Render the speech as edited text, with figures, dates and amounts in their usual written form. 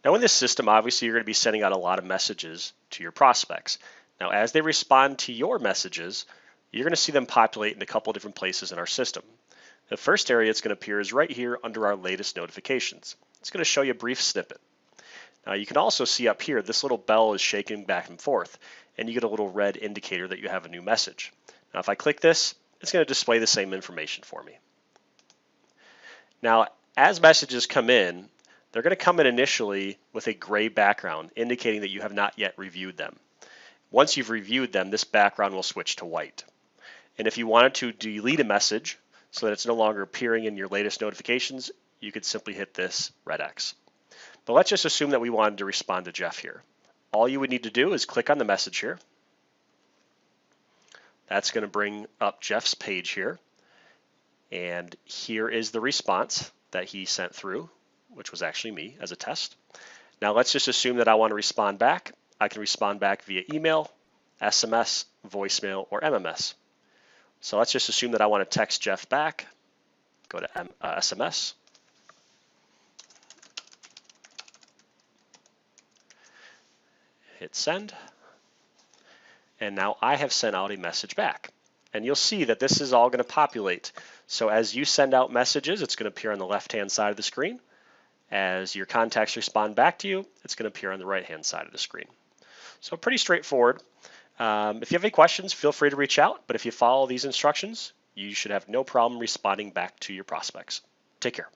Now in this system, obviously you're going to be sending out a lot of messages to your prospects. Now as they respond to your messages, you're going to see them populate in a couple different places in our system. The first area it's going to appear is right here under our latest notifications. It's going to show you a brief snippet. Now you can also see up here, this little bell is shaking back and forth, and you get a little red indicator that you have a new message. Now if I click this, it's going to display the same information for me. Now as messages come in, they're going to come in initially with a gray background, indicating that you have not yet reviewed them. Once you've reviewed them, this background will switch to white. And if you wanted to delete a message so that it's no longer appearing in your latest notifications, you could simply hit this red X. But let's just assume that we wanted to respond to Jeff here. All you would need to do is click on the message here. That's going to bring up Jeff's page here. And here is the response that he sent through, which was actually me as a test. Now let's just assume that I want to respond back. I can respond back via email, SMS, voicemail, or MMS. So let's just assume that I want to text Jeff back. Go to SMS. Hit send. And now I have sent out a message back. And you'll see that this is all going to populate. So as you send out messages, it's going to appear on the left-hand side of the screen. As your contacts respond back to you, it's going to appear on the right-hand side of the screen. So pretty straightforward. If you have any questions, feel free to reach out. But if you follow these instructions, you should have no problem responding back to your prospects. Take care.